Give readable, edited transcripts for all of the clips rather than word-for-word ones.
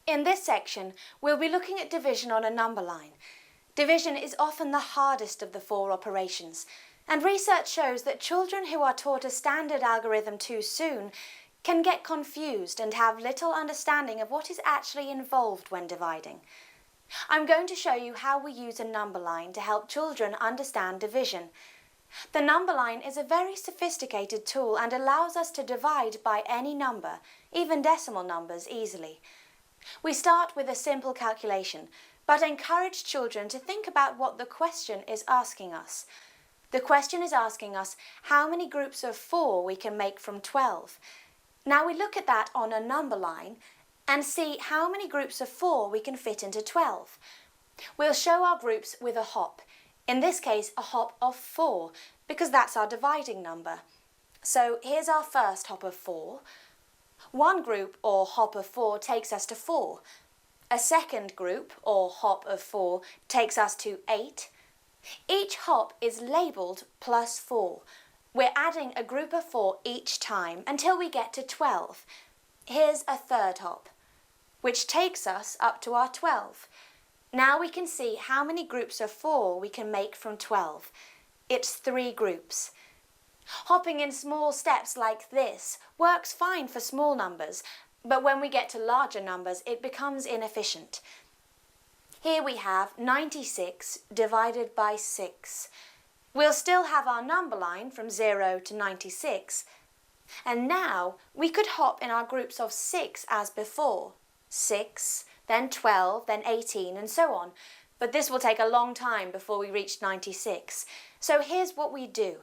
In this section, we'll be looking at division on a number line. Division is often the hardest of the four operations, and research shows that children who are taught a standard algorithm too soon can get confused and have little understanding of what is actually involved when dividing. I'm going to show you how we use a number line to help children understand division. The number line is a very sophisticated tool and allows us to divide by any number, even decimal numbers, easily. We start with a simple calculation, but encourage children to think about what the question is asking us. The question is asking us how many groups of 4 we can make from 12. Now we look at that on a number line and see how many groups of 4 we can fit into 12. We'll show our groups with a hop, in this case a hop of 4, because that's our dividing number. So here's our first hop of 4. One group or hop of 4 takes us to 4. A second group or hop of 4 takes us to 8. Each hop is labelled plus 4. We're adding a group of 4 each time until we get to 12. Here's a third hop, which takes us up to our 12. Now we can see how many groups of 4 we can make from 12. It's 3 groups. Hopping in small steps like this works fine for small numbers, but when we get to larger numbers it becomes inefficient. Here we have 96 divided by 6. We'll still have our number line from 0 to 96, and now we could hop in our groups of 6 as before. 6, then 12, then 18 and so on, but this will take a long time before we reach 96. So here's what we do.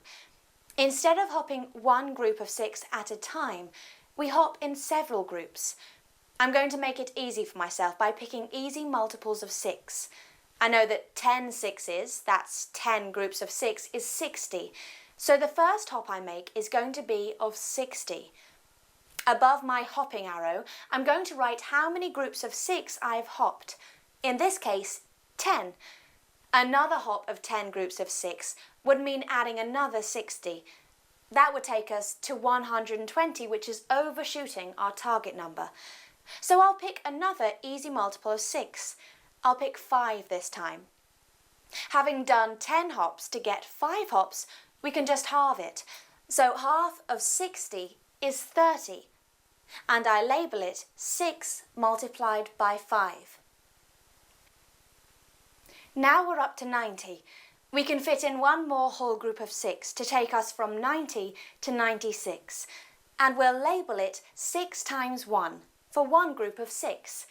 Instead of hopping one group of 6 at a time, we hop in several groups. I'm going to make it easy for myself by picking easy multiples of 6. I know that 10 sixes, that's 10 groups of 6, is 60. So the first hop I make is going to be of 60. Above my hopping arrow, I'm going to write how many groups of 6 I've hopped. In this case, 10. Another hop of 10 groups of 6 would mean adding another 60. That would take us to 120, which is overshooting our target number. So I'll pick another easy multiple of 6. I'll pick 5 this time. Having done 10 hops to get 5 hops, we can just halve it. So half of 60 is 30. And I label it 6 multiplied by 5. Now we're up to 90. We can fit in one more whole group of 6 to take us from 90 to 96. And we'll label it 6 times 1 for one group of 6.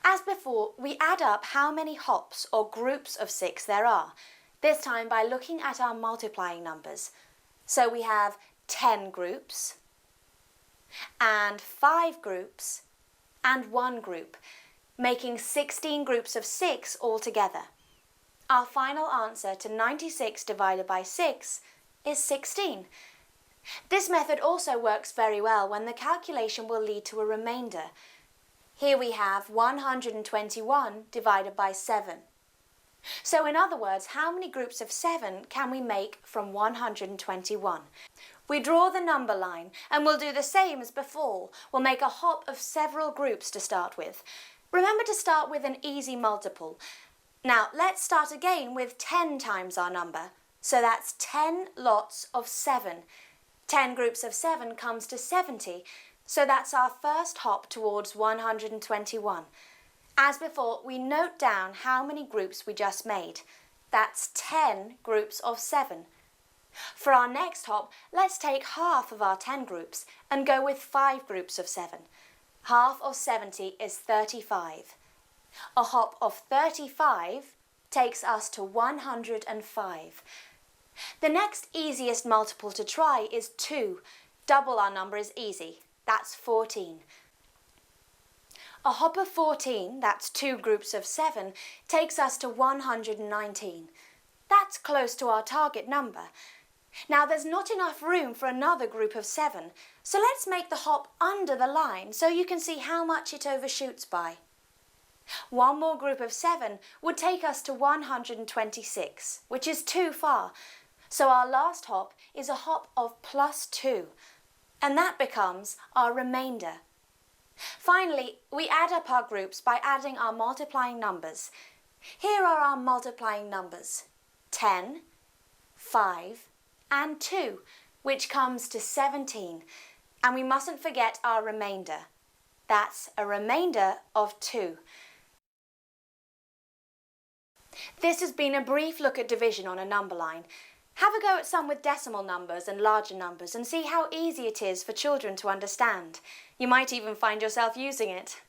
As before, we add up how many hops or groups of 6 there are, this time by looking at our multiplying numbers. So we have 10 groups, and 5 groups, and 1 group, making 16 groups of 6 altogether. Our final answer to 96 divided by 6 is 16. This method also works very well when the calculation will lead to a remainder. Here we have 121 divided by 7. So in other words, how many groups of 7 can we make from 121? We draw the number line and we'll do the same as before. We'll make a hop of several groups to start with. Remember to start with an easy multiple. Now let's start again with 10 times our number. So that's 10 lots of 7. 10 groups of 7 comes to 70. So that's our first hop towards 121. As before, we note down how many groups we just made. That's 10 groups of 7. For our next hop, let's take half of our 10 groups and go with 5 groups of 7. Half of 70 is 35. A hop of 35 takes us to 105. The next easiest multiple to try is 2. Double our number is easy. That's 14. A hop of 14, that's 2 groups of 7, takes us to 119. That's close to our target number. Now there's not enough room for another group of 7, so let's make the hop under the line so you can see how much it overshoots by. One more group of 7 would take us to 126, which is too far. So our last hop is a hop of +2, and that becomes our remainder. Finally, we add up our groups by adding our multiplying numbers. Here are our multiplying numbers: 10, 5, and 2, which comes to 17. And we mustn't forget our remainder. That's a remainder of 2. This has been a brief look at division on a number line. Have a go at some with decimal numbers and larger numbers and see how easy it is for children to understand. You might even find yourself using it.